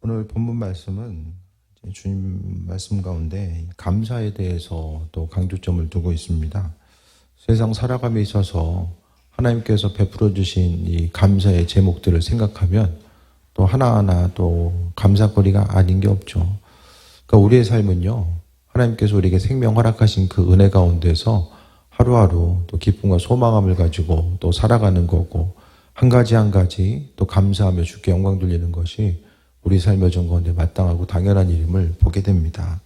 오늘 본문 말씀은 주님 말씀 가운데 감사에 대해서 또 강조점을 두고 있습니다. 세상 살아감에 있어서 하나님께서 베풀어 주신 이 감사의 제목들을 생각하면 또 하나하나 또 감사거리가 아닌 게 없죠. 그러니까 우리의 삶은요, 하나님께서 우리에게 생명 허락하신 그 은혜 가운데서 하루하루 또 기쁨과 소망함을 가지고 또 살아가는 거고, 한 가지 한 가지 또 감사하며 주께 영광 돌리는 것이 우리 삶의 전 가운데 마땅하고 당연한 일임을 보게 됩니다.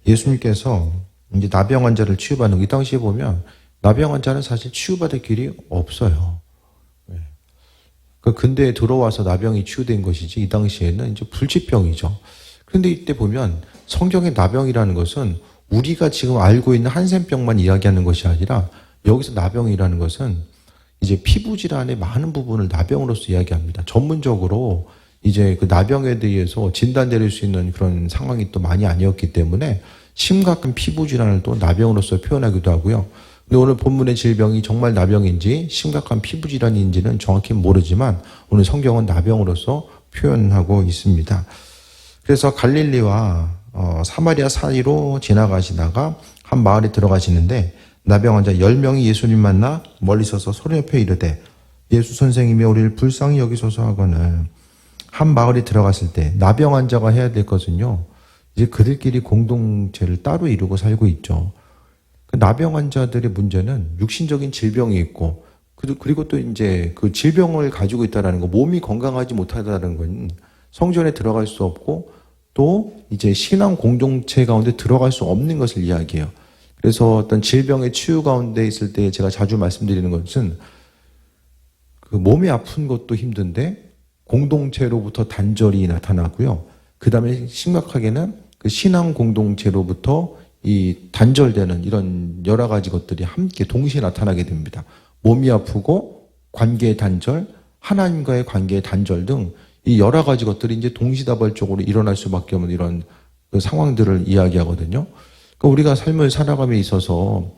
예수님께서 이제 나병 환자를 치유받는, 이 당시에 보면 나병 환자는 사실 치유받을 길이 없어요. 그 근대에 들어와서 나병이 치유된 것이지, 이 당시에는 이제 불치병이죠. 그런데 이때 보면 성경의 나병이라는 것은 우리가 지금 알고 있는 한센병만 이야기하는 것이 아니라, 여기서 나병이라는 것은 이제 피부 질환의 많은 부분을 나병으로서 이야기합니다. 전문적으로 이제 그 나병에 대해서 진단 내릴 수 있는 그런 상황이 또 많이 아니었기 때문에 심각한 피부 질환을 또 나병으로서 표현하기도 하고요. 근데 오늘 본문의 질병이 정말 나병인지 심각한 피부 질환인지는 정확히 모르지만 오늘 성경은 나병으로서 표현하고 있습니다. 그래서 갈릴리와 사마리아 사이로 지나가시다가 한 마을에 들어가시는데, 나병 환자 10명이 예수님 만나 멀리 서서 서로 옆에 이르되 예수 선생님이 우리를 불쌍히 여기소서 하거늘. 한 마을에 들어갔을 때 나병 환자가 해야 될 것은요, 이제 그들끼리 공동체를 따로 이루고 살고 있죠. 그 나병 환자들의 문제는 육신적인 질병이 있고, 그리고 또 이제 그 질병을 가지고 있다는 거, 몸이 건강하지 못하다는 건 성전에 들어갈 수 없고 또 이제 신앙 공동체 가운데 들어갈 수 없는 것을 이야기해요. 그래서 어떤 질병의 치유 가운데 있을 때 제가 자주 말씀드리는 것은, 그 몸이 아픈 것도 힘든데 공동체로부터 단절이 나타나고요. 그 다음에 심각하게는 그 신앙 공동체로부터 이 단절되는 이런 여러 가지 것들이 함께 동시에 나타나게 됩니다. 몸이 아프고 관계의 단절, 하나님과의 관계의 단절 등 이 여러 가지 것들이 이제 동시다발적으로 일어날 수밖에 없는 이런 그 상황들을 이야기하거든요. 그러니까 우리가 삶을 살아감에 있어서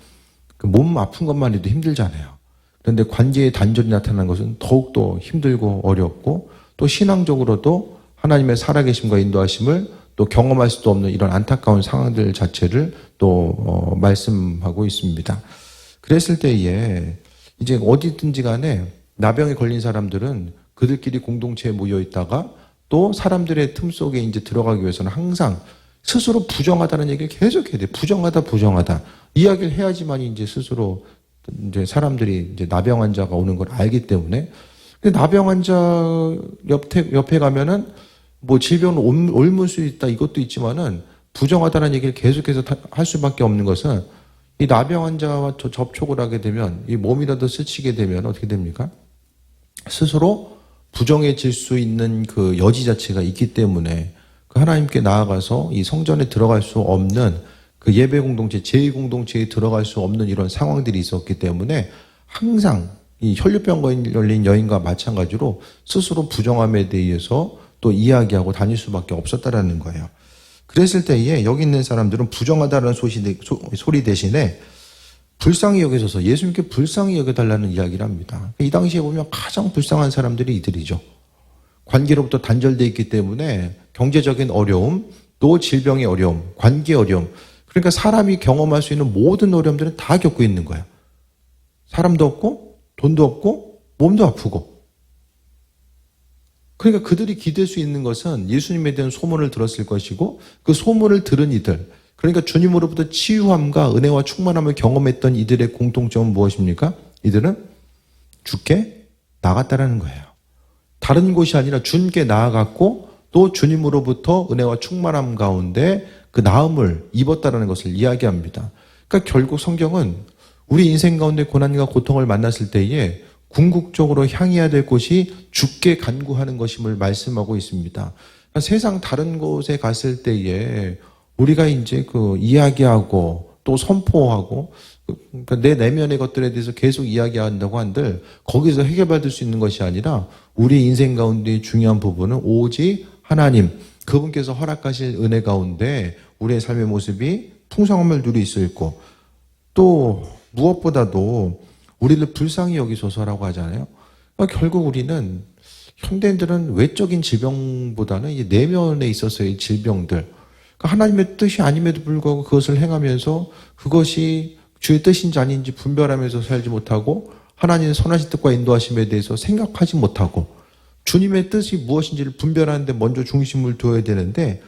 그 몸 아픈 것만 해도 힘들잖아요. 그런데 관계의 단절이 나타나는 것은 더욱더 힘들고 어렵고, 또 신앙적으로도 하나님의 살아계심과 인도하심을 또 경험할 수도 없는 이런 안타까운 상황들 자체를 또 말씀하고 있습니다. 그랬을 때에 이제 어디든지 간에 나병에 걸린 사람들은 그들끼리 공동체에 모여 있다가 또 사람들의 틈 속에 이제 들어가기 위해서는 항상 스스로 부정하다는 얘기를 계속해야 돼. 부정하다. 이야기를 해야지만 이제 스스로 이제 사람들이 이제 나병 환자가 오는 걸 알기 때문에. 근데 나병 환자 옆에 가면은 뭐 질병을 옮을 수 있다 이것도 있지만은, 부정하다는 얘기를 계속해서 할 수밖에 없는 것은, 이 나병 환자와 접촉을 하게 되면, 이 몸이라도 스치게 되면 어떻게 됩니까? 스스로 부정해질 수 있는 그 여지 자체가 있기 때문에, 그 하나님께 나아가서 이 성전에 들어갈 수 없는 그 예배 공동체, 제2 공동체에 들어갈 수 없는 이런 상황들이 있었기 때문에, 항상 이 혈류병 걸린 여인과 마찬가지로 스스로 부정함에 대해서 또 이야기하고 다닐 수밖에 없었다라는 거예요. 그랬을 때에 여기 있는 사람들은 부정하다는 소리 대신에 불쌍히 여기셔서 예수님께 불쌍히 여겨달라는 이야기를 합니다. 이 당시에 보면 가장 불쌍한 사람들이 이들이죠. 관계로부터 단절되어 있기 때문에 경제적인 어려움, 또 질병의 어려움, 관계의 어려움, 그러니까 사람이 경험할 수 있는 모든 어려움들은 다 겪고 있는 거예요. 사람도 없고 돈도 없고 몸도 아프고. 그러니까 그들이 기댈 수 있는 것은 예수님에 대한 소문을 들었을 것이고, 그 소문을 들은 이들, 그러니까 주님으로부터 치유함과 은혜와 충만함을 경험했던 이들의 공통점은 무엇입니까? 이들은 주께 나갔다라는 거예요. 다른 곳이 아니라 주님께 나아갔고, 또 주님으로부터 은혜와 충만함 가운데 그 나음을 입었다라는 것을 이야기합니다. 그러니까 결국 성경은 우리 인생 가운데 고난과 고통을 만났을 때에 궁극적으로 향해야 될 곳이 주께 간구하는 것임을 말씀하고 있습니다. 그러니까 세상 다른 곳에 갔을 때에 우리가 이제 그 이야기하고 또 선포하고, 그러니까 내 내면의 것들에 대해서 계속 이야기한다고 한들 거기서 해결받을 수 있는 것이 아니라, 우리 인생 가운데 중요한 부분은 오직 하나님, 그분께서 허락하실 은혜 가운데 우리의 삶의 모습이 풍성함을 누릴 수 있고, 또 무엇보다도 우리를 불쌍히 여기소서라고 하잖아요. 그러니까 결국 우리는 현대인들은 외적인 질병보다는 이 내면에 있어서의 질병들, 그러니까 하나님의 뜻이 아님에도 불구하고 그것을 행하면서 그것이 주의 뜻인지 아닌지 분별하면서 살지 못하고 하나님의 선하신 뜻과 인도하심에 대해서 생각하지 못하고 주님의 뜻이 무엇인지를 분별하는데 먼저 중심을 둬야 되는데,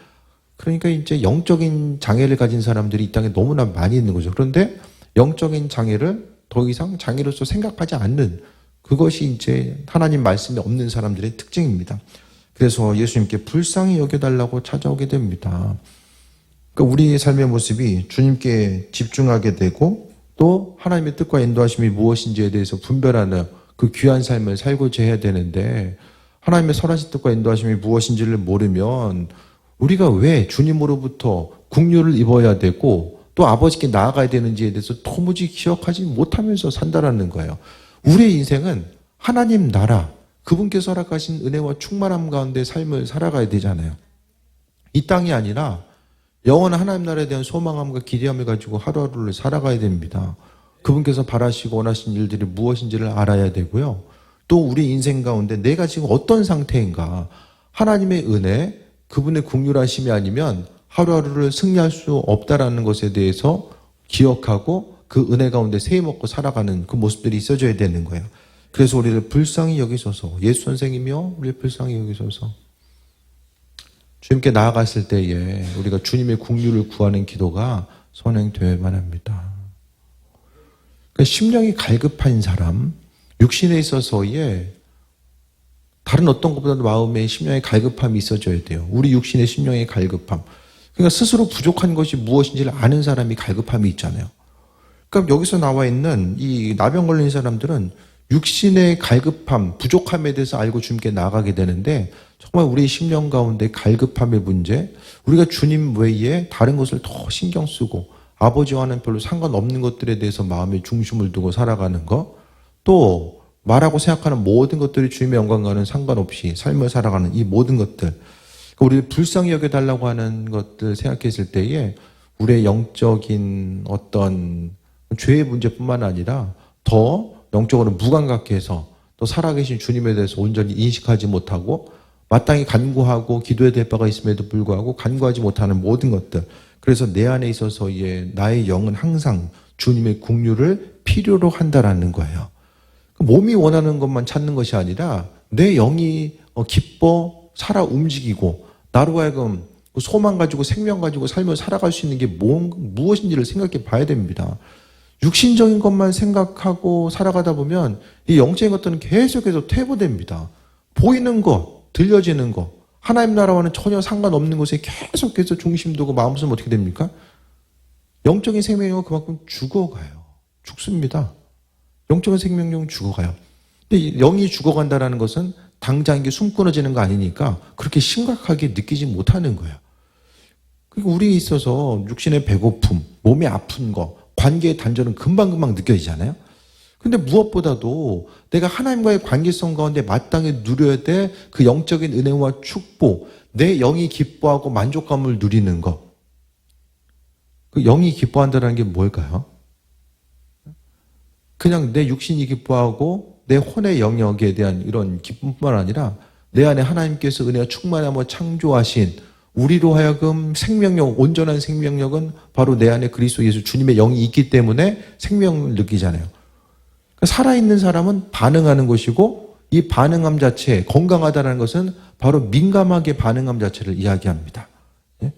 그러니까 이제 영적인 장애를 가진 사람들이 이 땅에 너무나 많이 있는 거죠. 그런데 영적인 장애를 더 이상 장애로서 생각하지 않는, 그것이 이제 하나님 말씀이 없는 사람들의 특징입니다. 그래서 예수님께 불쌍히 여겨달라고 찾아오게 됩니다. 그러니까 우리의 삶의 모습이 주님께 집중하게 되고 또 하나님의 뜻과 인도하심이 무엇인지에 대해서 분별하는 그 귀한 삶을 살고자 해야 되는데, 하나님의 선하신 뜻과 인도하심이 무엇인지를 모르면 우리가 왜 주님으로부터 국류를 입어야 되고 또 아버지께 나아가야 되는지에 대해서 도무지 기억하지 못하면서 산다라는 거예요. 우리의 인생은 하나님 나라, 그분께서 허락하신 은혜와 충만함 가운데 삶을 살아가야 되잖아요. 이 땅이 아니라 영원한 하나님 나라에 대한 소망함과 기대함을 가지고 하루하루를 살아가야 됩니다. 그분께서 바라시고 원하신 일들이 무엇인지를 알아야 되고요. 또 우리 인생 가운데 내가 지금 어떤 상태인가, 하나님의 은혜, 그분의 긍휼하심이 아니면 하루하루를 승리할 수 없다라는 것에 대해서 기억하고 그 은혜 가운데 세임 얻고 살아가는 그 모습들이 있어져야 되는 거예요. 그래서 우리를 불쌍히 여기소서, 예수 선생이며 우리를 불쌍히 여기소서. 주님께 나아갔을 때에 우리가 주님의 긍휼을 구하는 기도가 선행되어야만 합니다. 그러니까 심령이 갈급한 사람, 육신에 있어서의 다른 어떤 것보다도 마음에 심령의 갈급함이 있어져야 돼요. 우리 육신의 심령의 갈급함. 그러니까 스스로 부족한 것이 무엇인지를 아는 사람이 갈급함이 있잖아요. 그러니까 여기서 나와 있는 이 나병 걸린 사람들은 육신의 갈급함, 부족함에 대해서 알고 주님께 나아가게 되는데, 정말 우리 심령 가운데 갈급함의 문제, 우리가 주님 외에 다른 것을 더 신경 쓰고 아버지와는 별로 상관없는 것들에 대해서 마음의 중심을 두고 살아가는 것, 또 말하고 생각하는 모든 것들이 주님의 영광과는 상관없이 삶을 살아가는 이 모든 것들, 우리를 불쌍히 여겨달라고 하는 것들 생각했을 때에 우리의 영적인 어떤 죄의 문제뿐만 아니라 더 영적으로 무감각해서 또 살아계신 주님에 대해서 온전히 인식하지 못하고 마땅히 간구하고 기도해야 될 바가 있음에도 불구하고 간구하지 못하는 모든 것들, 그래서 내 안에 있어서의 나의 영은 항상 주님의 긍휼을 필요로 한다라는 거예요. 몸이 원하는 것만 찾는 것이 아니라 내 영이 기뻐 살아 움직이고 나로 하여금 소망 가지고 생명 가지고 삶을 살아갈 수 있는 게 무엇인지를 생각해 봐야 됩니다. 육신적인 것만 생각하고 살아가다 보면 이 영적인 것들은 계속해서 퇴보됩니다. 보이는 것, 들려지는 것, 하나님 나라와는 전혀 상관없는 것에 계속해서 중심 두고 마음 쓰면 어떻게 됩니까? 영적인 생명력은 그만큼 죽어가요. 죽습니다. 영적인 생명력은 죽어가요. 근데 영이 죽어간다는 것은 당장 이게 숨 끊어지는 거 아니니까 그렇게 심각하게 느끼지 못하는 거예요. 그리고 우리에 있어서 육신의 배고픔, 몸이 아픈 거, 관계의 단절은 금방금방 느껴지잖아요. 근데 무엇보다도 내가 하나님과의 관계성 가운데 마땅히 누려야 될 그 영적인 은혜와 축복, 내 영이 기뻐하고 만족감을 누리는 것. 그 영이 기뻐한다는 게 뭘까요? 그냥 내 육신이 기뻐하고 내 혼의 영역에 대한 이런 기쁨뿐만 아니라 내 안에 하나님께서 은혜와 충만함을 창조하신 우리로 하여금 생명력, 온전한 생명력은 바로 내 안에 그리스도 예수 주님의 영이 있기 때문에 생명을 느끼잖아요. 그러니까 살아있는 사람은 반응하는 것이고 이 반응함 자체, 건강하다는 것은 바로 민감하게 반응함 자체를 이야기합니다. 예?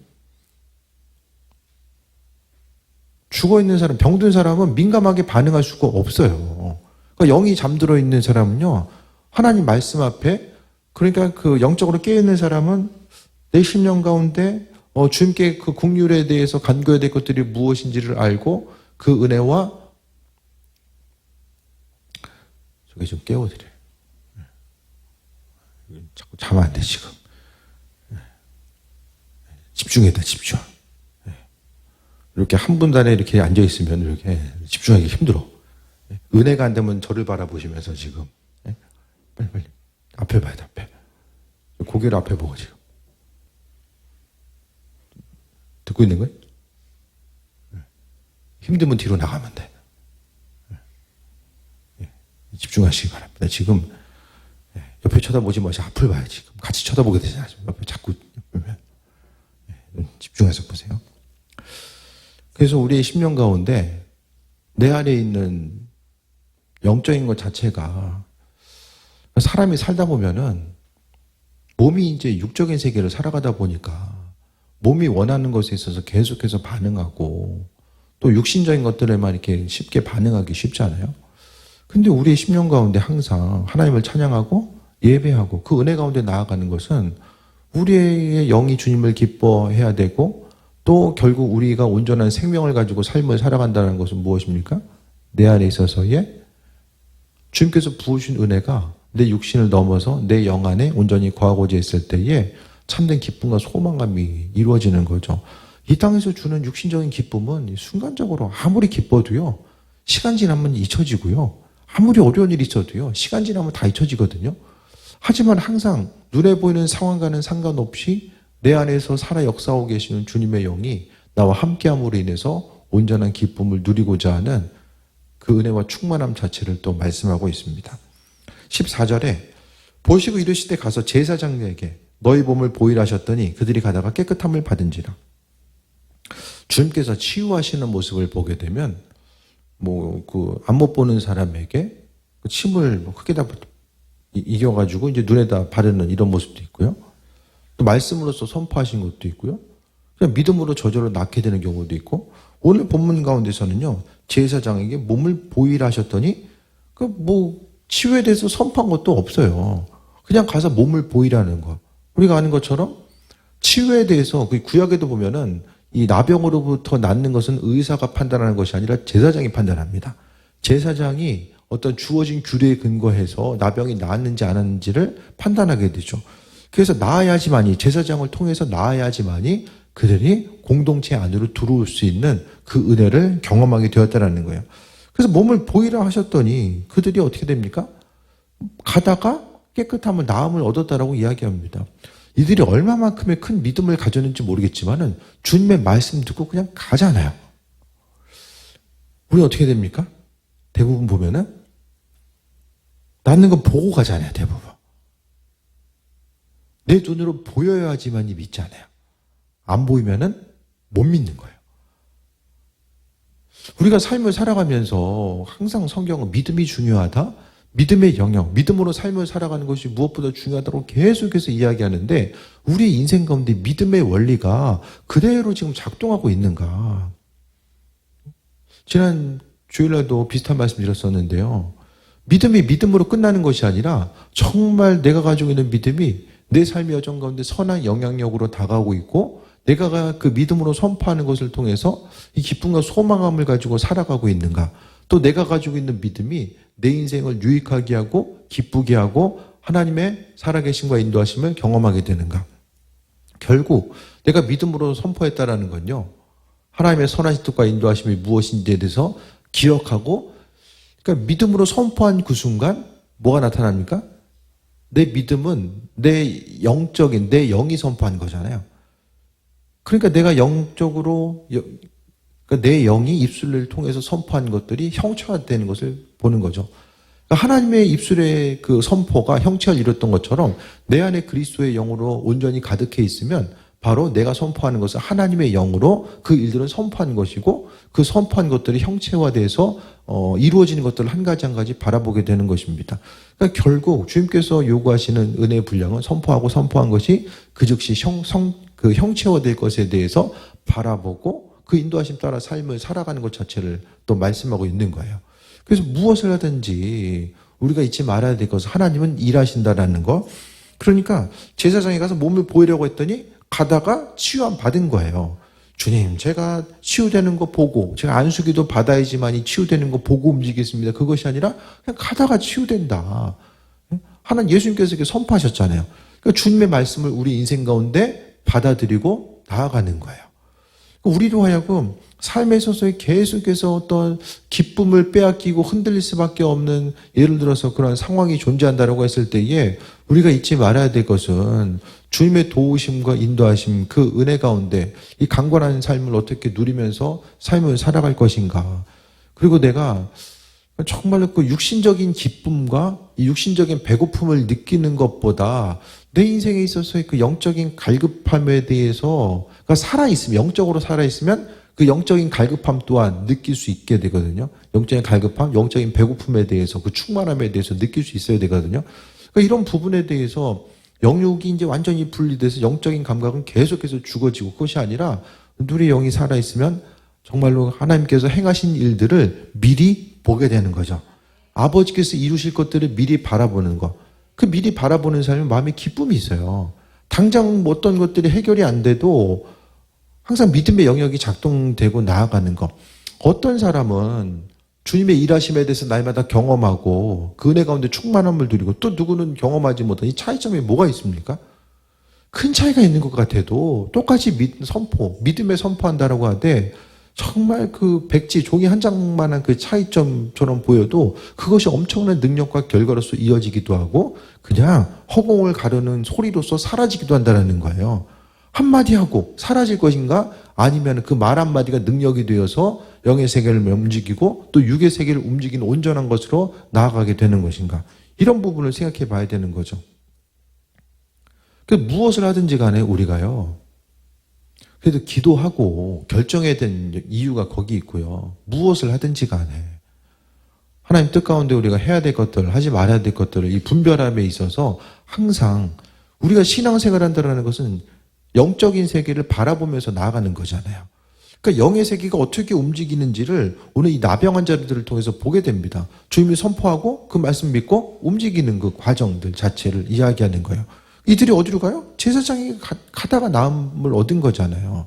죽어있는 사람, 병든 사람은 민감하게 반응할 수가 없어요. 그러니까 영이 잠들어 있는 사람은요, 하나님 말씀 앞에, 그러니까 그 영적으로 깨어있는 사람은 내 심령 가운데 주님께 그 긍휼에 대해서 간구해야 될 것들이 무엇인지를 알고 그 은혜와 저기 좀 깨워드려요. 자꾸 자면 안 돼 지금. 집중해야 돼, 집중. 이렇게 한 분단에 이렇게 앉아있으면 이렇게 집중하기 힘들어. 은혜가 안 되면 저를 바라보시면서 지금. 빨리. 앞에 봐야 돼, 앞에. 고개를 앞에 보고 지금. 듣고 있는 거예요? 힘들면 뒤로 나가면 돼. 집중하시기 바랍니다. 지금 옆에 쳐다보지 마시고 앞을 봐야지. 같이 쳐다보게 되잖아요. 옆에 자꾸 보면. 집중해서 보세요. 그래서 우리의 10년 가운데 내 안에 있는 영적인 것 자체가 사람이 살다 보면은 몸이 이제 육적인 세계를 살아가다 보니까 몸이 원하는 것에 있어서 계속해서 반응하고 또 육신적인 것들에만 이렇게 쉽게 반응하기 쉽지 않아요? 근데 우리의 10년 가운데 항상 하나님을 찬양하고 예배하고 그 은혜 가운데 나아가는 것은 우리의 영이 주님을 기뻐해야 되고 또 결국 우리가 온전한 생명을 가지고 삶을 살아간다는 것은 무엇입니까? 내 안에 있어서의 주님께서 부으신 은혜가 내 육신을 넘어서 내 영 안에 온전히 거하고자 했을 때에 참된 기쁨과 소망감이 이루어지는 거죠. 이 땅에서 주는 육신적인 기쁨은 순간적으로 아무리 기뻐도요, 시간 지나면 잊혀지고요. 아무리 어려운 일이 있어도요, 시간 지나면 다 잊혀지거든요. 하지만 항상 눈에 보이는 상황과는 상관없이 내 안에서 살아 역사하고 계시는 주님의 영이 나와 함께함으로 인해서 온전한 기쁨을 누리고자 하는 그 은혜와 충만함 자체를 또 말씀하고 있습니다. 14절에 보시고 이르시되 가서 제사장에게 너희 몸을 보이라 하셨더니 그들이 가다가 깨끗함을 받은지라. 주님께서 치유하시는 모습을 보게 되면 안 못 보는 사람에게 침을 크게다 이겨가지고 이제 눈에다 바르는 이런 모습도 있고요. 또 말씀으로서 선포하신 것도 있고요. 그냥 믿음으로 저절로 낫게 되는 경우도 있고, 오늘 본문 가운데서는요, 제사장에게 몸을 보이라 하셨더니 치유에 대해서 선포한 것도 없어요. 그냥 가서 몸을 보이라는 거. 우리가 아는 것처럼 치유에 대해서 그 구약에도 보면은 이 나병으로부터 낫는 것은 의사가 판단하는 것이 아니라 제사장이 판단합니다. 제사장이 어떤 주어진 규례에 근거해서 나병이 나았는지 안 나았는지를 판단하게 되죠. 그래서 나아야지만이, 제사장을 통해서 나아야지만이 그들이 공동체 안으로 들어올 수 있는 그 은혜를 경험하게 되었다는 거예요. 그래서 몸을 보이라 하셨더니 그들이 어떻게 됩니까? 가다가 깨끗함을, 나음을 얻었다라고 이야기합니다. 이들이 얼마만큼의 큰 믿음을 가졌는지 모르겠지만은 주님의 말씀 듣고 그냥 가잖아요. 우리 어떻게 됩니까? 대부분 보면은 낫는 건 보고 가잖아요, 대부분. 내 눈으로 보여야지만이 믿잖아요. 안 보이면은 못 믿는 거예요. 우리가 삶을 살아가면서 항상 성경은 믿음이 중요하다, 믿음의 영역, 믿음으로 삶을 살아가는 것이 무엇보다 중요하다고 계속해서 이야기하는데 우리 인생 가운데 믿음의 원리가 그대로 지금 작동하고 있는가? 지난 주일날도 비슷한 말씀 드렸었는데요. 믿음이 믿음으로 끝나는 것이 아니라 정말 내가 가지고 있는 믿음이 내 삶의 여정 가운데 선한 영향력으로 다가오고 있고 내가 그 믿음으로 선포하는 것을 통해서 이 기쁨과 소망함을 가지고 살아가고 있는가? 또 내가 가지고 있는 믿음이 내 인생을 유익하게 하고 기쁘게 하고 하나님의 살아계심과 인도하심을 경험하게 되는가? 결국 내가 믿음으로 선포했다라는 건요, 하나님의 선하신 뜻과 인도하심이 무엇인지에 대해서 기억하고, 그러니까 믿음으로 선포한 그 순간 뭐가 나타납니까? 내 믿음은 내 영적인, 내 영이 선포한 거잖아요. 그러니까 내가 영적으로, 그러니까 내 영이 입술을 통해서 선포한 것들이 형체화되는 것을 보는 거죠. 그러니까 하나님의 입술의 그 선포가 형체를 이뤘던 것처럼 내 안에 그리스도의 영으로 온전히 가득해 있으면 바로 내가 선포하는 것은 하나님의 영으로 그 일들은 선포한 것이고 그 선포한 것들이 형체화돼서 이루어지는 것들을 한 가지 한 가지 바라보게 되는 것입니다. 그러니까 결국 주님께서 요구하시는 은혜의 분량은 선포하고 선포한 것이 그 즉시 그 형체화될 것에 대해서 바라보고 그 인도하심 따라 삶을 살아가는 것 자체를 또 말씀하고 있는 거예요. 그래서 무엇을 하든지 우리가 잊지 말아야 될 것은 하나님은 일하신다라는 거. 그러니까 제사장에 가서 몸을 보이려고 했더니 가다가 치유함 받은 거예요. 주님, 제가 치유되는 거 보고, 제가 안수기도 받아야지만이 치유되는 거 보고 움직이겠습니다. 그것이 아니라 그냥 가다가 치유된다. 하나님 예수님께서 이렇게 선포하셨잖아요. 그러니까 주님의 말씀을 우리 인생 가운데 받아들이고 나아가는 거예요. 우리도 하여금 삶에 있어서 계속해서 어떤 기쁨을 빼앗기고 흔들릴 수밖에 없는, 예를 들어서 그런 상황이 존재한다고 했을 때에 우리가 잊지 말아야 될 것은 주님의 도우심과 인도하심, 그 은혜 가운데 이 강건한 삶을 어떻게 누리면서 삶을 살아갈 것인가. 그리고 내가 정말로 그 육신적인 기쁨과 이 육신적인 배고픔을 느끼는 것보다 내 인생에 있어서의 그 영적인 갈급함에 대해서 그러니까 살아있으면, 영적으로 살아있으면 그 영적인 갈급함 또한 느낄 수 있게 되거든요. 영적인 갈급함, 영적인 배고픔에 대해서, 그 충만함에 대해서 느낄 수 있어야 되거든요. 그러니까 이런 부분에 대해서 영육이 이제 완전히 분리돼서 영적인 감각은 계속해서 죽어지고, 그것이 아니라 우리 영이 살아있으면 정말로 하나님께서 행하신 일들을 미리 보게 되는 거죠. 아버지께서 이루실 것들을 미리 바라보는 것. 그 미리 바라보는 삶에 마음에 기쁨이 있어요. 당장 어떤 것들이 해결이 안 돼도 항상 믿음의 영역이 작동되고 나아가는 것. 어떤 사람은 주님의 일하심에 대해서 날마다 경험하고 그 은혜 가운데 충만함을 누리고, 또 누구는 경험하지 못한 이 차이점이 뭐가 있습니까? 큰 차이가 있는 것 같아도 똑같이 믿음에 선포한다라고 하되 정말 그 백지 종이 한 장만한 그 차이점처럼 보여도 그것이 엄청난 능력과 결과로서 이어지기도 하고 그냥 허공을 가르는 소리로서 사라지기도 한다는 거예요. 한마디 하고 사라질 것인가? 아니면 그 말 한마디가 능력이 되어서 영의 세계를 움직이고 또 육의 세계를 움직이는 온전한 것으로 나아가게 되는 것인가? 이런 부분을 생각해 봐야 되는 거죠. 그 무엇을 하든지 간에 우리가요, 그래도 기도하고 결정해야 되는 이유가 거기 있고요. 무엇을 하든지 간에 하나님 뜻 가운데 우리가 해야 될 것들, 하지 말아야 될 것들을 이 분별함에 있어서 항상 우리가 신앙생활을 한다는 것은 영적인 세계를 바라보면서 나아가는 거잖아요. 그러니까 영의 세계가 어떻게 움직이는지를 오늘 이 나병 자들을 통해서 보게 됩니다. 주님이 선포하고 그 말씀 믿고 움직이는 그 과정들 자체를 이야기하는 거예요. 이들이 어디로 가요? 제사장이 가다가 나음을 얻은 거잖아요.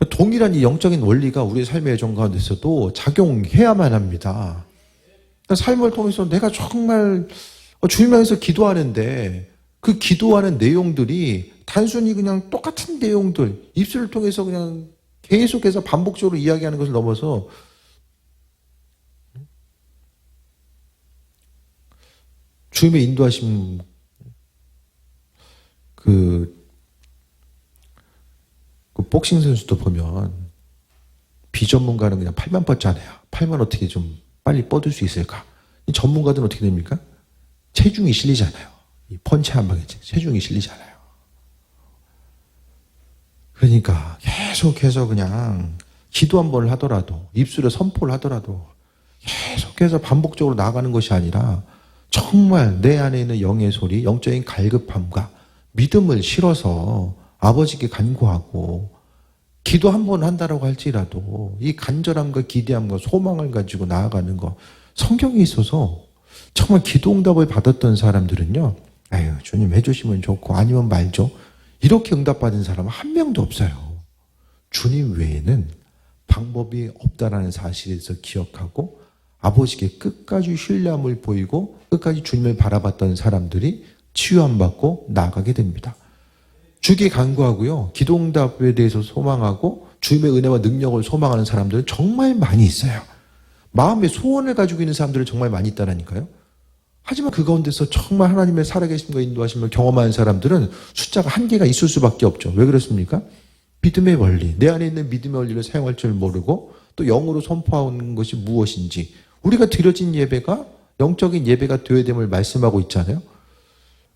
동일한 이 영적인 원리가 우리의 삶의 여정 가운데서도 작용해야만 합니다. 그러니까 삶을 통해서 내가 정말 주님 향해서 기도하는데 그 기도하는 내용들이 단순히 그냥 똑같은 내용들, 입술을 통해서 그냥 계속해서 반복적으로 이야기하는 것을 넘어서 주님의 인도하심, 그 복싱 선수도 보면 비전문가는 그냥 팔만 뻗잖아요. 팔만 어떻게 좀 빨리 뻗을 수 있을까? 이 전문가들은 어떻게 됩니까? 체중이 실리잖아요. 이 펀치 한 방에 체중이 실리잖아요. 그러니까 계속해서 그냥 기도 한 번을 하더라도, 입술에 선포를 하더라도 계속해서 반복적으로 나아가는 것이 아니라 정말 내 안에 있는 영의 소리, 영적인 갈급함과 믿음을 실어서 아버지께 간구하고 기도 한 번 한다라고 할지라도 이 간절함과 기대함과 소망을 가지고 나아가는 거, 성경에 있어서 정말 기도 응답을 받았던 사람들은요, 아유 주님 해주시면 좋고 아니면 말죠, 이렇게 응답받은 사람은 한 명도 없어요. 주님 외에는 방법이 없다라는 사실에서 기억하고 아버지께 끝까지 신뢰함을 보이고 끝까지 주님을 바라봤던 사람들이 치유함 받고 나아가게 됩니다. 주께 간구하고요, 기도응답에 대해서 소망하고 주님의 은혜와 능력을 소망하는 사람들은 정말 많이 있어요. 마음의 소원을 가지고 있는 사람들은 정말 많이 있다라니까요. 하지만 그 가운데서 정말 하나님의 살아계심과 인도하심을 경험하는 사람들은 숫자가 한계가 있을 수밖에 없죠. 왜 그렇습니까? 믿음의 원리, 내 안에 있는 믿음의 원리를 사용할 줄 모르고 또 영으로 선포하는 것이 무엇인지, 우리가 드려진 예배가 영적인 예배가 되어야 됨을 말씀하고 있잖아요.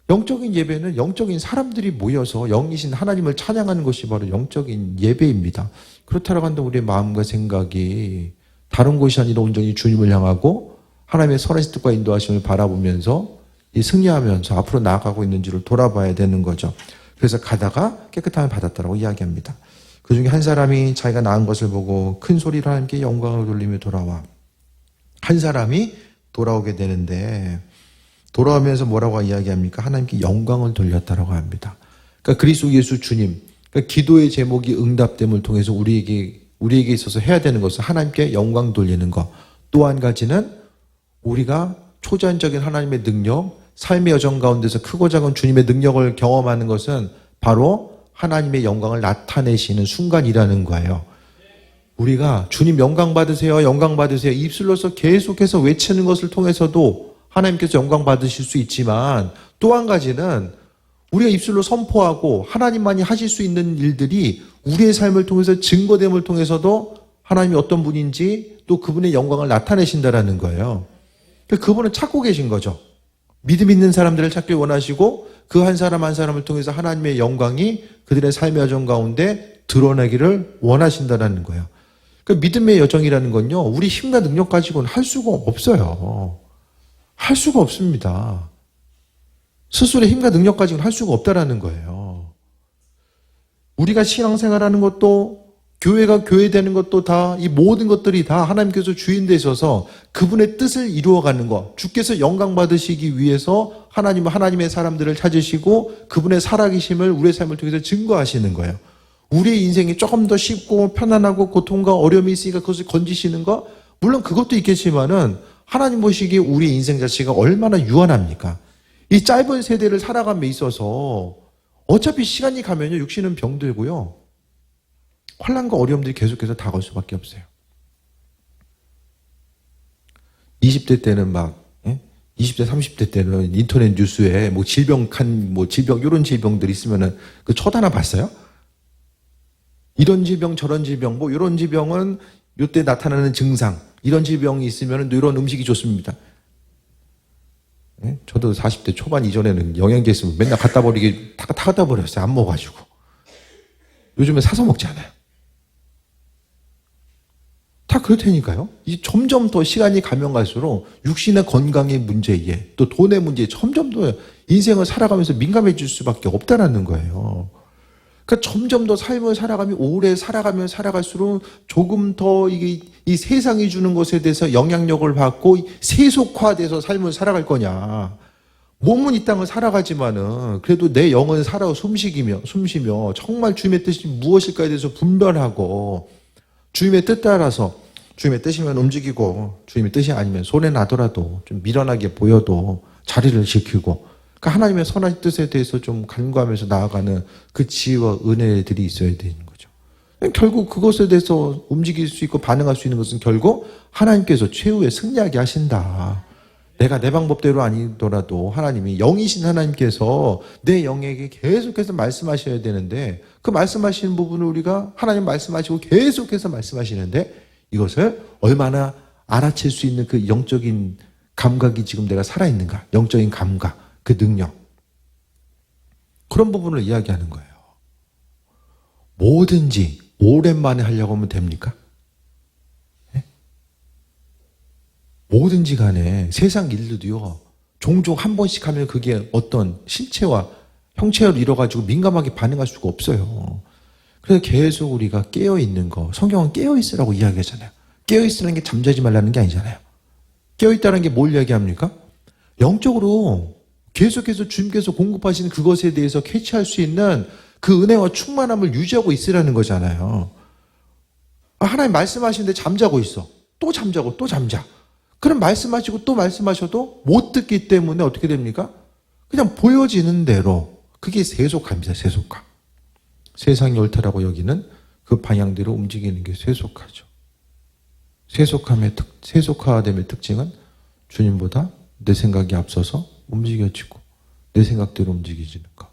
영적인 예배는 영적인 사람들이 모여서 영이신 하나님을 찬양하는 것이 바로 영적인 예배입니다. 그렇다고 한다면 우리의 마음과 생각이 다른 곳이 아니라 온전히 주님을 향하고 하나님의 선하신 뜻과 인도하심을 바라보면서 승리하면서 앞으로 나아가고 있는지를 돌아봐야 되는 거죠. 그래서 가다가 깨끗함을 받았다고 이야기합니다. 그 중에 한 사람이 자기가 나은 것을 보고 큰 소리로 하나님께 영광을 돌리며 돌아와. 한 사람이 돌아오게 되는데 돌아오면서 뭐라고 이야기합니까? 하나님께 영광을 돌렸다라고 합니다. 그러니까 그리스도 예수 주님, 그러니까 기도의 제목이 응답됨을 통해서 우리에게 있어서 해야 되는 것은 하나님께 영광 돌리는 것. 또 한 가지는 우리가 초자연적인 하나님의 능력, 삶의 여정 가운데서 크고 작은 주님의 능력을 경험하는 것은 바로 하나님의 영광을 나타내시는 순간이라는 거예요. 우리가 주님 영광 받으세요, 영광 받으세요, 입술로서 계속해서 외치는 것을 통해서도 하나님께서 영광 받으실 수 있지만, 또 한 가지는 우리가 입술로 선포하고 하나님만이 하실 수 있는 일들이 우리의 삶을 통해서 증거됨을 통해서도 하나님이 어떤 분인지 또 그분의 영광을 나타내신다라는 거예요. 그분은 찾고 계신 거죠. 믿음 있는 사람들을 찾길 원하시고 그 한 사람 한 사람을 통해서 하나님의 영광이 그들의 삶의 여정 가운데 드러나기를 원하신다라는 거예요. 그러니까 믿음의 여정이라는 건요, 우리 힘과 능력 가지고는 할 수가 없어요. 할 수가 없습니다. 스스로의 힘과 능력 가지고는 할 수가 없다라는 거예요. 우리가 신앙생활하는 것도, 교회가 교회되는 것도 다, 이 모든 것들이 다 하나님께서 주인 되셔서 그분의 뜻을 이루어가는 것, 주께서 영광 받으시기 위해서 하나님의 사람들을 찾으시고 그분의 살아계심을 우리의 삶을 통해서 증거하시는 거예요. 우리의 인생이 조금 더 쉽고 편안하고 고통과 어려움이 있으니까 그것을 건지시는 것, 물론 그것도 있겠지만은 하나님 보시기에 우리 인생 자체가 얼마나 유한합니까? 이 짧은 세대를 살아감에 있어서 어차피 시간이 가면요, 육신은 병들고요, 환난과 어려움들이 계속해서 다가올 수밖에 없어요. 20대 때는 막, 20대, 30대 때는 인터넷 뉴스에 뭐 질병, 이런 질병들이 있으면은 그 쳐다나 봤어요? 이런 질병, 저런 질병, 뭐 이런 질병은 이때 나타나는 증상, 이런 질병이 있으면은 이런 음식이 좋습니다. 저도 40대 초반 이전에는 영양제 있으면 맨날 갖다 버렸어요. 안 먹어가지고. 요즘에 사서 먹지 않아요. 다 그렇다니까요. 이 점점 더 시간이 가면 갈수록 육신의 건강의 문제에 또 돈의 문제에 점점 더 인생을 살아가면서 민감해질 수밖에 없다는 거예요. 그러니까 점점 더 삶을 살아가면, 오래 살아가면 살아갈수록 조금 더 이 세상이 주는 것에 대해서 영향력을 받고 세속화돼서 삶을 살아갈 거냐. 몸은 이 땅을 살아가지만은 그래도 내 영은 살아 숨쉬며 정말 주님의 뜻이 무엇일까에 대해서 분별하고 주님의 뜻 따라서, 주님의 뜻이면 움직이고 주님의 뜻이 아니면 손해 나더라도 좀 미련하게 보여도 자리를 지키고, 그러니까 하나님의 선한 뜻에 대해서 좀 간구하면서 나아가는 그 지혜와 은혜들이 있어야 되는 거죠. 결국 그것에 대해서 움직일 수 있고 반응할 수 있는 것은 결국 하나님께서 최후에 승리하게 하신다. 내가 내 방법대로 아니더라도 하나님이, 영이신 하나님께서 내 영에게 계속해서 말씀하셔야 되는데, 그 말씀하시는 부분을 우리가 하나님 말씀하시고 계속해서 말씀하시는데 이것을 얼마나 알아챌 수 있는 그 영적인 감각이 지금 내가 살아있는가, 영적인 감각, 그 능력, 그런 부분을 이야기하는 거예요. 뭐든지 오랜만에 하려고 하면 됩니까? 뭐든지 간에 세상 일들도요, 종종 한 번씩 하면 그게 어떤 실체와 형체를 잃어가지고 민감하게 반응할 수가 없어요. 그래서 계속 우리가 깨어있는 거, 성경은 깨어있으라고 이야기하잖아요. 깨어있으라는 게 잠자지 말라는 게 아니잖아요. 깨어있다는 게 뭘 이야기합니까? 영적으로 계속해서 주님께서 공급하시는 그것에 대해서 캐치할 수 있는 그 은혜와 충만함을 유지하고 있으라는 거잖아요. 하나님 말씀하시는데 잠자고 있어. 또 잠자고 또 잠자. 그럼 말씀하시고 또 말씀하셔도 못 듣기 때문에 어떻게 됩니까? 그냥 보여지는 대로. 그게 세속화입니다. 세속화. 세상이 옳다라고 여기는 그 방향대로 움직이는 게 세속화죠. 세속화됨의 특징은 주님보다 내 생각이 앞서서 움직여지고 내 생각대로 움직여지는 것.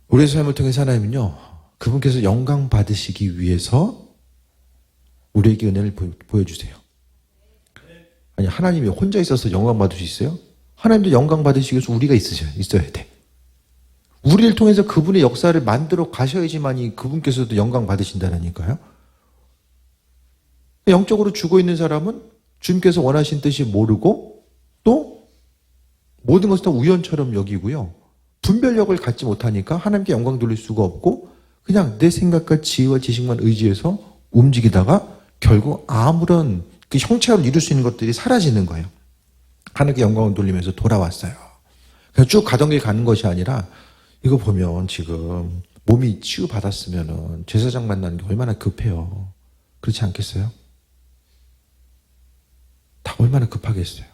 우리의 삶을 통해서 하나님은요, 그분께서 영광 받으시기 위해서 우리에게 은혜를 보여주세요. 아니, 하나님이 혼자 있어서 영광 받을 수 있어요? 하나님도 영광 받으시기 위해서 우리가 있어야 돼. 우리를 통해서 그분의 역사를 만들어 가셔야지만이 그분께서도 영광 받으신다니까요. 영적으로 죽어 있는 사람은 주님께서 원하신 뜻이 모르고 또 모든 것을 다 우연처럼 여기고요. 분별력을 갖지 못하니까 하나님께 영광 돌릴 수가 없고 그냥 내 생각과 지혜와 지식만 의지해서 움직이다가 결국 아무런 그 형체를 이룰 수 있는 것들이 사라지는 거예요. 하나님께 영광을 돌리면서 돌아왔어요. 그냥 쭉 가던 길 가는 것이 아니라, 이거 보면 지금 몸이 치유받았으면 제사장 만나는 게 얼마나 급해요. 그렇지 않겠어요? 다 얼마나 급하겠어요.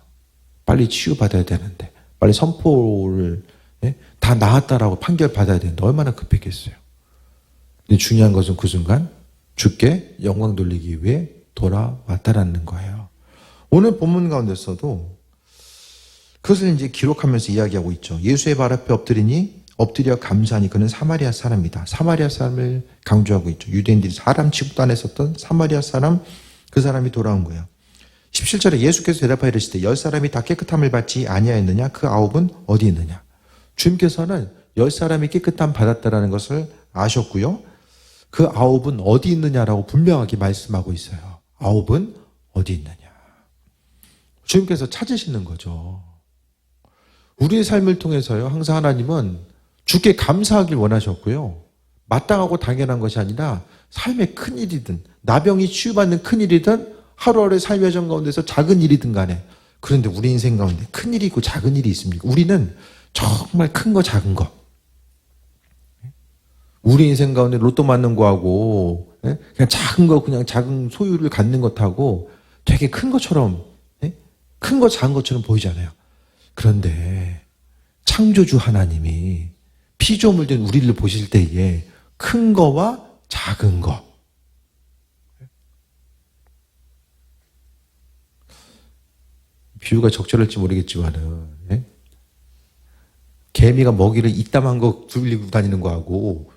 빨리 치유받아야 되는데, 빨리 선포를, 다 나았다라고 판결받아야 되는데 얼마나 급했겠어요. 근데 중요한 것은 그 순간 주께 영광 돌리기 위해 돌아왔다라는 거예요. 오늘 본문 가운데서도 그것을 이제 기록하면서 이야기하고 있죠. 예수의 발 앞에 엎드리니 엎드려 감사하니 그는 사마리아 사람이다. 사마리아 사람을 강조하고 있죠. 유대인들이 사람 취급도 안 했었던 사마리아 사람, 그 사람이 돌아온 거예요. 17절에 예수께서 대답하여 이르시되 10사람이 다 깨끗함을 받지 아니하였느냐? 그 9은 어디 있느냐? 주님께서는 10사람이 깨끗함 받았다라는 것을 아셨고요. 그 9은 어디 있느냐라고 분명하게 말씀하고 있어요. 9은 어디 있느냐? 주님께서 찾으시는 거죠. 우리의 삶을 통해서요, 항상 하나님은 주께 감사하길 원하셨고요. 마땅하고 당연한 것이 아니라 삶의 큰 일이든 나병이 치유받는 큰 일이든 하루하루의 삶의 여정 가운데서 작은 일이든 간에, 그런데 우리 인생 가운데 큰 일이 있고 작은 일이 있습니까? 우리는 정말 큰 거 작은 거, 우리 인생 가운데 로또 맞는 거하고 그냥 작은 거, 그냥 작은 소유를 갖는 것하고 되게 큰 것처럼, 큰 거 작은 것처럼 보이잖아요. 그런데 창조주 하나님이 피조물 된 우리를 보실 때에 큰 거와 작은 거, 비유가 적절할지 모르겠지만은, 개미가 먹이를 이따만 거 굴리고 다니는 거하고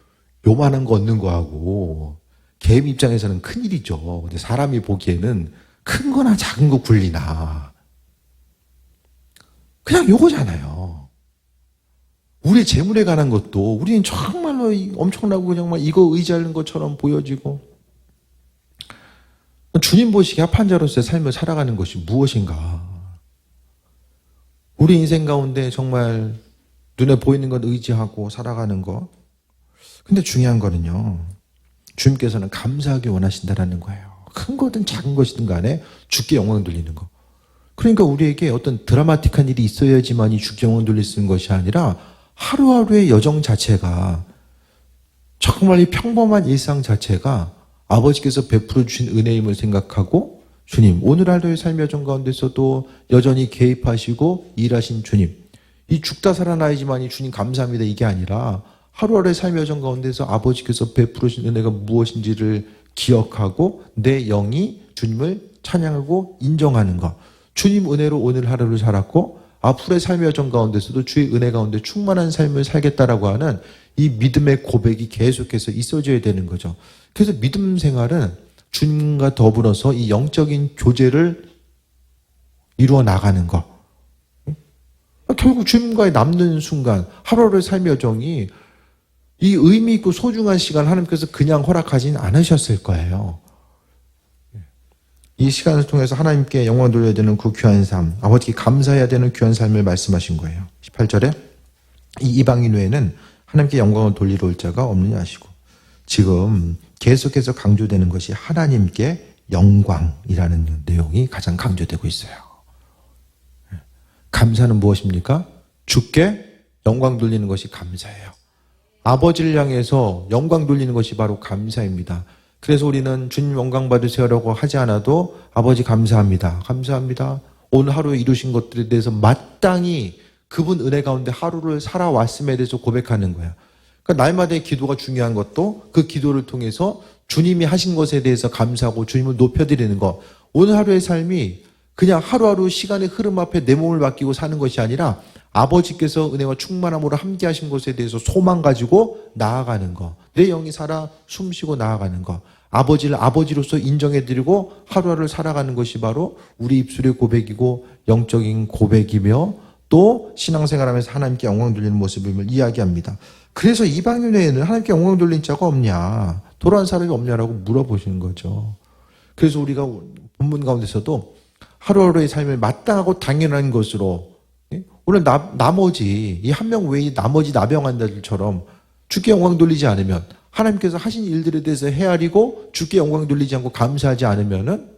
요만한 거 얻는 거하고 개미 입장에서는 큰일이죠. 근데 사람이 보기에는 큰 거나 작은 거 굴리나 그냥 요거잖아요. 우리 재물에 관한 것도 우리는 정말로 엄청나고 그냥 막 이거 의지하는 것처럼 보여지고, 주님 보시기에 합한 자로서의 삶을 살아가는 것이 무엇인가? 우리 인생 가운데 정말 눈에 보이는 것 의지하고 살아가는 것. 근데 중요한 거는요, 주님께서는 감사하기 원하신다라는 거예요. 큰 거든 작은 것이든 간에 주께 영광 돌리는 거. 그러니까 우리에게 어떤 드라마틱한 일이 있어야지만이 주께 영광 돌릴 수 있는 것이 아니라 하루하루의 여정 자체가, 정말 이 평범한 일상 자체가 아버지께서 베풀어 주신 은혜임을 생각하고, 주님, 오늘 하루의 삶의 여정 가운데서도 여전히 개입하시고 일하신 주님, 이 죽다 살아나야지만이 주님 감사합니다, 이게 아니라 하루하루의 삶의 여정 가운데서 아버지께서 베풀어 주신 은혜가 무엇인지를 기억하고 내 영이 주님을 찬양하고 인정하는 것. 주님 은혜로 오늘 하루를 살았고 앞으로의 삶의 여정 가운데서도 주의 은혜 가운데 충만한 삶을 살겠다라고 하는 이 믿음의 고백이 계속해서 있어져야 되는 거죠. 그래서 믿음 생활은 주님과 더불어서 이 영적인 교제를 이루어 나가는 것. 결국 주님과의 남는 순간, 하루하루의 삶의 여정이 이 의미 있고 소중한 시간 하나님께서 그냥 허락하진 않으셨을 거예요. 이 시간을 통해서 하나님께 영광 돌려야 되는 그 귀한 삶, 아버지께 감사해야 되는 귀한 삶을 말씀하신 거예요. 18절에 이 이방인 외에는 하나님께 영광을 돌리러 올 자가 없느냐 하시고, 지금 계속해서 강조되는 것이 하나님께 영광이라는 내용이 가장 강조되고 있어요. 감사는 무엇입니까? 주께 영광 돌리는 것이 감사예요. 아버지를 향해서 영광 돌리는 것이 바로 감사입니다. 그래서 우리는 주님 영광 받으세요라고 하지 않아도 아버지 감사합니다. 감사합니다. 오늘 하루에 이루신 것들에 대해서 마땅히 그분 은혜 가운데 하루를 살아왔음에 대해서 고백하는 거야. 그러니까 날마다의 기도가 중요한 것도 그 기도를 통해서 주님이 하신 것에 대해서 감사하고 주님을 높여드리는 것. 오늘 하루의 삶이 그냥 하루하루 시간의 흐름 앞에 내 몸을 맡기고 사는 것이 아니라 아버지께서 은혜와 충만함으로 함께 하신 것에 대해서 소망 가지고 나아가는 것. 내 영이 살아 숨쉬고 나아가는 것. 아버지를 아버지로서 인정해드리고 하루하루를 살아가는 것이 바로 우리 입술의 고백이고 영적인 고백이며 또 신앙생활하면서 하나님께 영광 돌리는 모습임을 이야기합니다. 그래서 이방인 외에는 하나님께 영광 돌린 자가 없냐, 돌아온 사람이 없냐라고 물어보시는 거죠. 그래서 우리가 본문 가운데서도 하루하루의 삶을 마땅하고 당연한 것으로, 오늘 나머지 이 한 명 외에 나머지 나병한 자들처럼 주께 영광 돌리지 않으면, 하나님께서 하신 일들에 대해서 헤아리고 주께 영광 돌리지 않고 감사하지 않으면은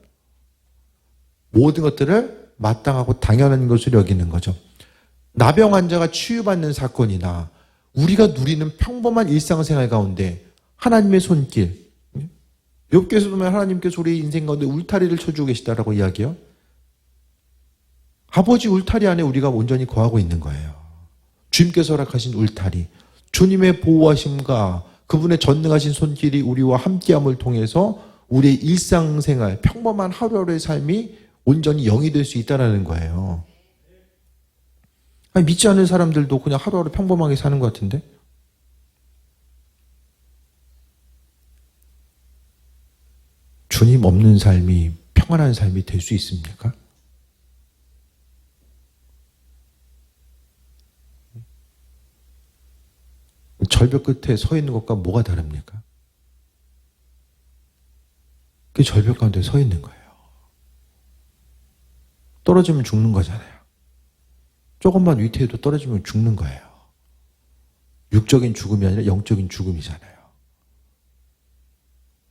모든 것들을 마땅하고 당연한 것으로 여기는 거죠. 나병 환자가 치유받는 사건이나 우리가 누리는 평범한 일상생활 가운데 하나님의 손길, 욥기에서 보면 하나님께서 우리 인생 가운데 울타리를 쳐주고 계시다라고 이야기해요. 아버지 울타리 안에 우리가 온전히 거하고 있는 거예요. 주님께서 허락하신 울타리, 주님의 보호하심과 그분의 전능하신 손길이 우리와 함께함을 통해서 우리의 일상생활, 평범한 하루하루의 삶이 온전히 영이 될 수 있다는 거예요. 아니, 믿지 않는 사람들도 그냥 하루하루 평범하게 사는 것 같은데? 주님 없는 삶이 평안한 삶이 될 수 있습니까? 절벽 끝에 서 있는 것과 뭐가 다릅니까? 그 절벽 가운데 서 있는 거예요. 떨어지면 죽는 거잖아요. 조금만 위태해도 떨어지면 죽는 거예요. 육적인 죽음이 아니라 영적인 죽음이잖아요.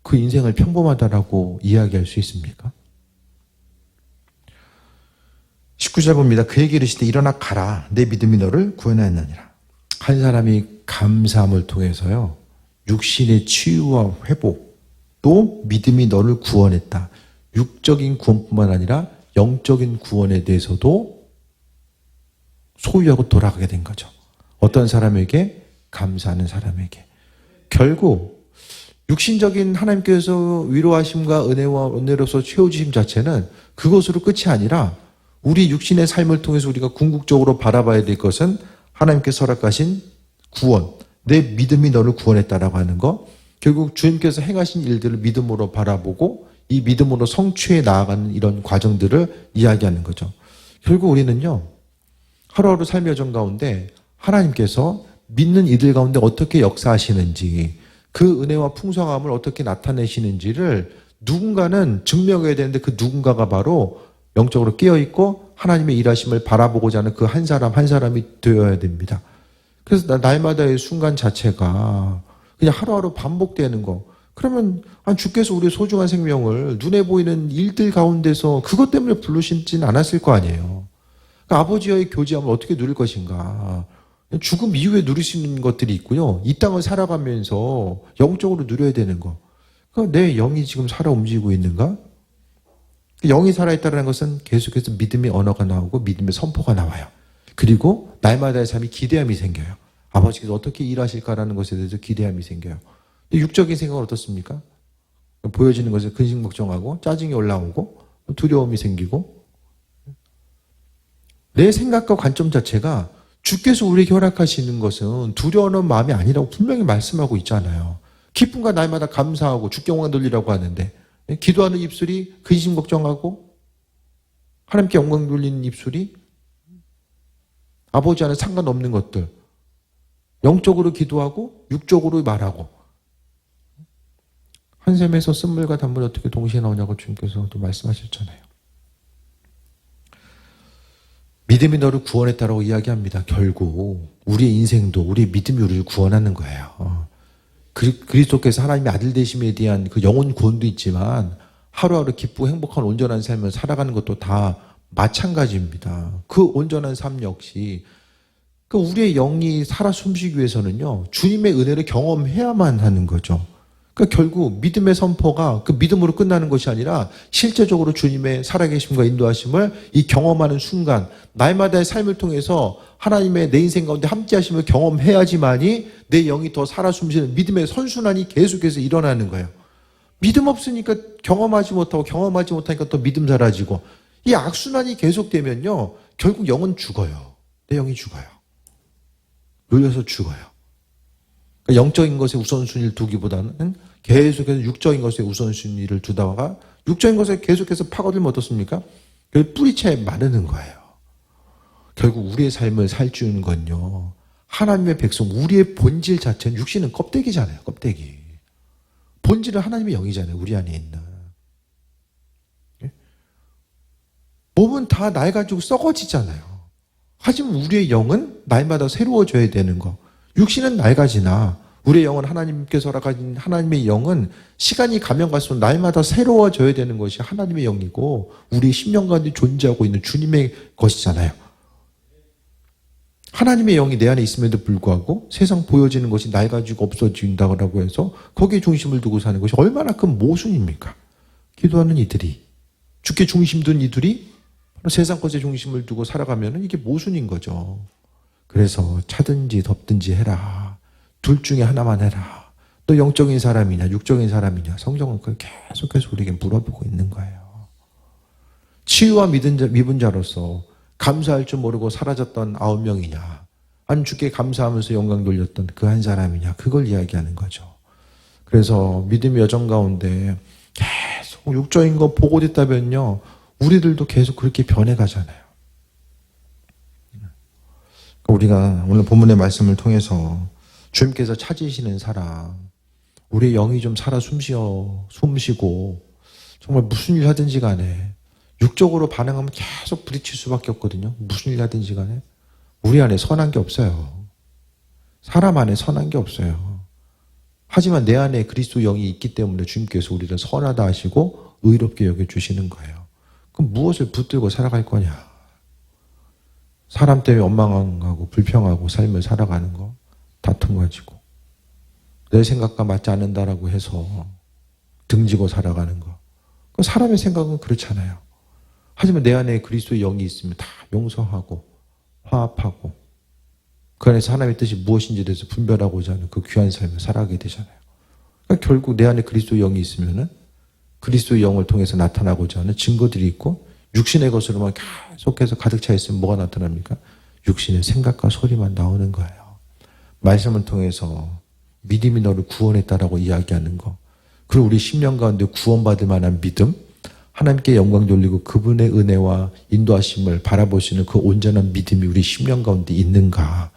그 인생을 평범하다라고 이야기할 수 있습니까? 19절 봅니다. 그에게 이르시되 일어나 가라. 내 믿음이 너를 구원하였느니라. 한 사람이 감사함을 통해서요. 육신의 치유와 회복, 또 믿음이 너를 구원했다. 육적인 구원뿐만 아니라 영적인 구원에 대해서도 소유하고 돌아가게 된 거죠. 어떤 사람에게? 감사하는 사람에게. 결국 육신적인 하나님께서 위로하심과 은혜와 은혜로서 채워주심 자체는 그것으로 끝이 아니라 우리 육신의 삶을 통해서 우리가 궁극적으로 바라봐야 될 것은 하나님께서 허락하신 구원, 내 믿음이 너를 구원했다라고 하는 거, 결국 주님께서 행하신 일들을 믿음으로 바라보고 이 믿음으로 성취해 나아가는 이런 과정들을 이야기하는 거죠. 결국 우리는요, 하루하루 삶의 여정 가운데 하나님께서 믿는 이들 가운데 어떻게 역사하시는지, 그 은혜와 풍성함을 어떻게 나타내시는지를 누군가는 증명해야 되는데 그 누군가가 바로 영적으로 깨어있고 하나님의 일하심을 바라보고자 하는 그 한 사람 한 사람이 되어야 됩니다. 그래서 날마다의 순간 자체가 그냥 하루하루 반복되는 거. 그러면 주께서 우리의 소중한 생명을 눈에 보이는 일들 가운데서 그것 때문에 부르시진 않았을 거 아니에요. 그러니까 아버지와의 교제함을 어떻게 누릴 것인가. 죽음 이후에 누릴 수 있는 것들이 있고요. 이 땅을 살아가면서 영적으로 누려야 되는 거. 그러니까 내 영이 지금 살아 움직이고 있는가? 영이 살아있다는 것은 계속해서 믿음의 언어가 나오고 믿음의 선포가 나와요. 그리고 날마다의 삶이 기대함이 생겨요. 아버지께서 어떻게 일하실까라는 것에 대해서 기대함이 생겨요. 육적인 생각은 어떻습니까? 보여지는 것에 근심 걱정하고 짜증이 올라오고 두려움이 생기고, 내 생각과 관점 자체가 주께서 우리에게 허락하시는 것은 두려워하는 마음이 아니라고 분명히 말씀하고 있잖아요. 기쁨과 날마다 감사하고 주께 영광 돌리라고 하는데, 기도하는 입술이 근심 걱정하고 하나님께 영광 돌리는 입술이 아버지와는 상관없는 것들, 영적으로 기도하고 육적으로 말하고. 한 샘에서 쓴물과 단물이 어떻게 동시에 나오냐고 주님께서도 말씀하셨잖아요. 믿음이 너를 구원했다라고 이야기합니다. 결국 우리의 인생도 우리의 믿음이 우리를 구원하는 거예요. 그리스도께서 하나님의 아들 되심에 대한 그 영혼 구원도 있지만 하루하루 기쁘고 행복한 온전한 삶을 살아가는 것도 다 마찬가지입니다. 그 온전한 삶 역시 우리의 영이 살아 숨쉬기 위해서는요, 주님의 은혜를 경험해야만 하는 거죠. 그러니까 결국 믿음의 선포가 그 믿음으로 끝나는 것이 아니라 실제적으로 주님의 살아계심과 인도하심을 이 경험하는 순간, 날마다의 삶을 통해서 하나님의 내 인생 가운데 함께하심을 경험해야지만이 내 영이 더 살아 숨쉬는 믿음의 선순환이 계속해서 일어나는 거예요. 믿음 없으니까 경험하지 못하고, 경험하지 못하니까 또 믿음 사라지고, 이 악순환이 계속되면요, 결국 영은 죽어요. 내 영이 죽어요. 눌려서 죽어요. 그러니까 영적인 것에 우선순위를 두기보다는 계속해서 육적인 것에 우선순위를 두다가 육적인 것에 계속해서 파고들면 어떻습니까? 뿌리채 마르는 거예요. 결국 우리의 삶을 살찌우는 건요, 하나님의 백성, 우리의 본질 자체는, 육신은 껍데기잖아요. 껍데기. 본질은 하나님의 영이잖아요. 우리 안에 있는. 몸은 다 낡아지고 썩어지잖아요. 하지만 우리의 영은 날마다 새로워져야 되는 거. 육신은 낡아지나 우리의 영은, 하나님께서 허락하신 하나님의 영은 시간이 가면 갈수록 날마다 새로워져야 되는 것이 하나님의 영이고 우리 심령 가운데 존재하고 있는 주님의 것이잖아요. 하나님의 영이 내 안에 있음에도 불구하고 세상 보여지는 것이 낡아지고 없어진다고 해서 거기에 중심을 두고 사는 것이 얼마나 큰 모순입니까? 기도하는 이들이, 주께 중심 둔 이들이 세상 것에 중심을 두고 살아가면 이게 모순인 거죠. 그래서 차든지 덥든지 해라. 둘 중에 하나만 해라. 너 영적인 사람이냐 육적인 사람이냐, 성경은 그걸 계속해서 우리에게 물어보고 있는 거예요. 치유와 믿은 자로서 감사할 줄 모르고 사라졌던 9명이냐, 아니면 주께 감사하면서 영광 돌렸던 그 한 사람이냐, 그걸 이야기하는 거죠. 그래서 믿음의 여정 가운데 계속 육적인 거 보고 있다면요, 우리들도 계속 그렇게 변해가잖아요. 우리가 오늘 본문의 말씀을 통해서 주님께서 찾으시는 사람, 우리의 영이 좀 살아 숨쉬고 정말 무슨 일 하든지 간에 육적으로 반응하면 계속 부딪힐 수밖에 없거든요. 무슨 일 하든지 간에 우리 안에 선한 게 없어요. 사람 안에 선한 게 없어요. 하지만 내 안에 그리스도 영이 있기 때문에 주님께서 우리를 선하다 하시고 의롭게 여겨주시는 거예요. 그럼 무엇을 붙들고 살아갈 거냐? 사람 때문에 원망하고 불평하고 삶을 살아가는 거, 다툼 가지고 내 생각과 맞지 않는다라고 해서 등지고 살아가는 거, 그 사람의 생각은 그렇잖아요. 하지만 내 안에 그리스도의 영이 있으면 다 용서하고 화합하고 그 안에서 하나님의 뜻이 무엇인지에 대해서 분별하고자 하는 그 귀한 삶을 살아가게 되잖아요. 그러니까 결국 내 안에 그리스도의 영이 있으면은 그리스도의 영을 통해서 나타나고자 하는 증거들이 있고, 육신의 것으로만 계속해서 가득 차 있으면 뭐가 나타납니까? 육신의 생각과 소리만 나오는 거예요. 말씀을 통해서 믿음이 너를 구원했다라고 이야기하는 거, 그리고 우리 심령 가운데 구원받을 만한 믿음, 하나님께 영광 돌리고 그분의 은혜와 인도하심을 바라보시는 그 온전한 믿음이 우리 심령 가운데 있는가?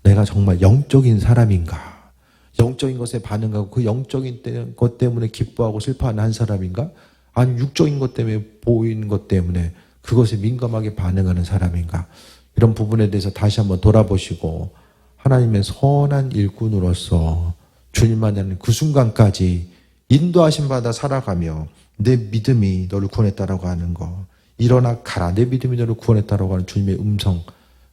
내가 정말 영적인 사람인가? 영적인 것에 반응하고 그 영적인 것 때문에 기뻐하고 슬퍼하는 한 사람인가? 아니 육적인 것 때문에 보이는 것 때문에 그것에 민감하게 반응하는 사람인가? 이런 부분에 대해서 다시 한번 돌아보시고 하나님의 선한 일꾼으로서 주님 만나는 그 순간까지 인도하심 받아 살아가며 내 믿음이 너를 구원했다라고 하는 거, 일어나 가라, 내 믿음이 너를 구원했다라고 하는 주님의 음성,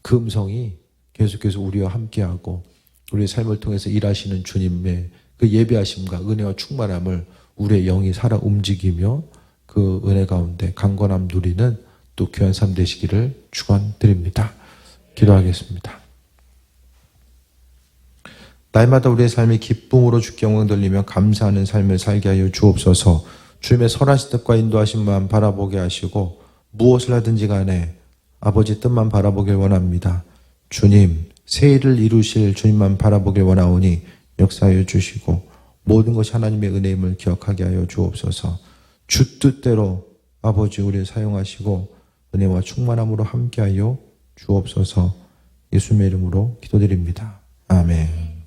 그 음성이 계속해서 우리와 함께하고 우리의 삶을 통해서 일하시는 주님의 그 예배하심과 은혜와 충만함을 우리의 영이 살아 움직이며 그 은혜 가운데 강건함 누리는 또 귀한 삶 되시기를 축원드립니다. 기도하겠습니다. 날마다 우리의 삶이 기쁨으로 주께 영광 돌리며 감사하는 삶을 살게 하여 주옵소서. 주님의 선하신 뜻과 인도하심만 바라보게 하시고 무엇을 하든지 간에 아버지 뜻만 바라보길 원합니다. 주님, 새 일을 이루실 주님만 바라보길 원하오니 역사하여 주시고 모든 것이 하나님의 은혜임을 기억하게 하여 주옵소서. 주 뜻대로 아버지 우리를 사용하시고 은혜와 충만함으로 함께하여 주옵소서. 예수님의 이름으로 기도드립니다. 아멘.